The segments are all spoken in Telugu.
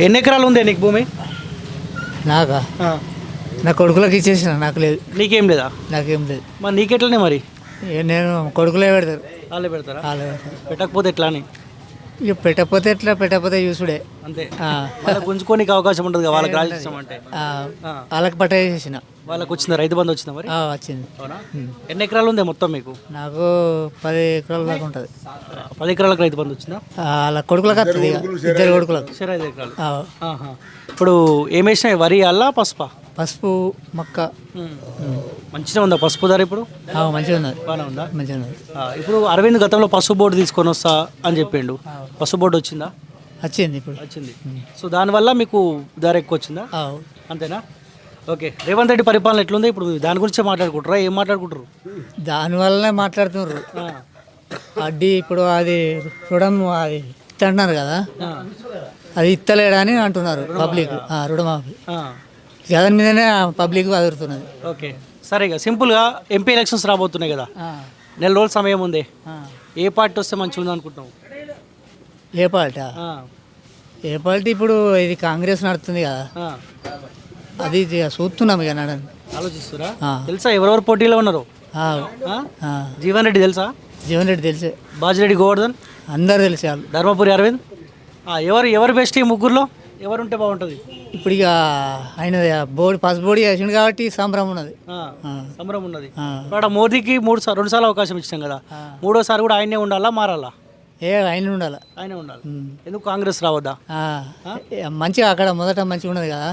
ఎన్ని ఎకరాలు ఉంది నీకు భూమి? నాకా ఆ, నా కొడుకులకు ఇచ్చేసిన నాకు లేదు, నీకేం లేదా? నాకేం లేదు. మరి నీకెట్లనే మరి? నేను కొడుకులే పెడతారు, వాళ్ళే పెడతారా? వాళ్ళే పెడతారు. పెట్టకపోతే ఎట్లా అని ఇక పెట్టకపోతే ఎట్లా, పెట్టకపోతే చూసుడే. అంతే. ఆ, వాళ్ళకి గుంజుకోనికి అవకాశం ఉంటుంది కదా, వాళ్ళకి రాజకీయం అంటే. ఆ, ఆ, వాళ్ళకి పట్ట చేసిన. వాళ్ళకి వచ్చిందా? రైతు బంధు వచ్చిందా మరి? వచ్చింది. అవునా? ఎన్ని ఎకరాలు ఉంది మొత్తం మీకు? నాకు 10 ఎకరాల దాకా ఉంటుంది. 10 ఎకరాలకు రైతు బంధు వచ్చిందా? వాళ్ళ కొడుకులకు వస్తుంది, ఇక ఇద్దరు కొడుకులకు. సరే, 5 ఎకరాలు. ఆ, ఆహా. ఇప్పుడు ఏమేసినాయి? వరి అల్లా పసుపా? పసుపు మొక్క. మంచిగా ఉందా పసుపు ధర ఇప్పుడు? మంచిగా ఉన్నది, బాగానే ఉందా? మంచిగా ఉన్నది. ఇప్పుడు అరవింద్ గతంలో పసుపు బోర్డు తీసుకొని వస్తా అని చెప్పిండు. పసుపు బోర్డు వచ్చిందా? వచ్చింది ఇప్పుడు. వచ్చింది. సో దానివల్ల మీకు ధర ఎక్కువ వచ్చిందా? ఆ, అంతేనా? ఓకే. రేవంత్ రెడ్డి పరిపాలన ఎట్లుంది? ఇప్పుడు దాని గురించే మాట్లాడుకుంటారా? ఏం మాట్లాడుకుంటారు? దానివల్లనే మాట్లాడుతున్నారు. అడ్డీ ఇప్పుడు అది రుణం అది ఇస్తున్నారు కదా, అది ఇస్తలేడని అంటున్నారు పబ్లిక్. రుణమాఫీ జగన్ మీదనే పబ్లిక్ అదురుతున్నది. ఓకే, సరే. ఇక సింపుల్గా ఎంపీ ఎలక్షన్స్ రాబోతున్నాయి కదా, నెల రోజుల సమయం ఉంది. ఏ పార్టీ వస్తే మంచిగా ఉంది అనుకుంటున్నావు? ఏ పార్టీ? ఏ పార్టీ ఇప్పుడు ఇది కాంగ్రెస్ నడుస్తుంది కదా, అది చూస్తున్నాం ఇక నడని. ఆలోచిస్తురా? తెలుసా ఎవరెవరు పోటీలో ఉన్నారు? జీవన్ రెడ్డి తెలుసా? జీవన్ రెడ్డి తెలిసే, బాజిరెడ్డి గోవర్ధన్, అందరు తెలిసే వాళ్ళు. ధర్మపురి అరవింద్. ఎవరు బెస్ట్ ఈ ముగ్గురులో? ఎవరు ఉంటే బాగుంటుంది? ఇప్పుడు ఇక ఆయన బోర్డు ఫస్ట్ బోర్డు చేసిండు కాబట్టి సంబరం ఉన్నది. సంబరం ఉన్నది. ఇప్పుడు మోదీకి 2 సార్లు అవకాశం ఇచ్చాం కదా, మూడోసారి కూడా ఆయనే ఉండాలా, మారాలా? ఆయన ఉండాలి, ఆయనే ఉండాలి. ఎందుకు కాంగ్రెస్ రావద్దా? మంచిగా అక్కడ మొదట మంచిగా ఉన్నది కదా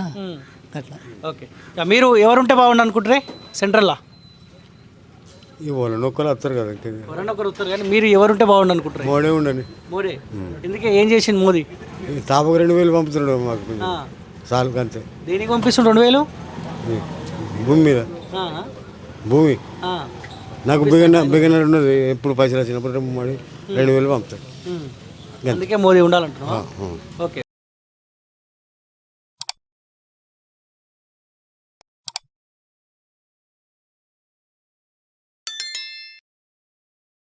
అట్లా. ఓకే. మీరు ఎవరుంటే బాగుండు అనుకుంటారే సెంట్రల్లో? వాళ్ళని ఒక్కరు వస్తారు కదా, ఎవరన్నా ఒకరు వస్తారు, కానీ మీరు ఎవరుంటే బాగుండు అనుకుంటారు? మోడే ఉండని. మోడీ. ఎందుకే? ఏం చేసింది మోదీ? తాపకు 2000 పంపుతున్నాడు మాకు సార్కి అంతే. దేనికి పంపిస్తుండు 2000? భూమి మీద, భూమి నాకు బిగినర్ ఉన్నది. ఎప్పుడు పైసలు వచ్చినప్పుడు 2000 పంపుతాడు. అందుకే మోదీ ఉండాలంటున్నా. ఓకే.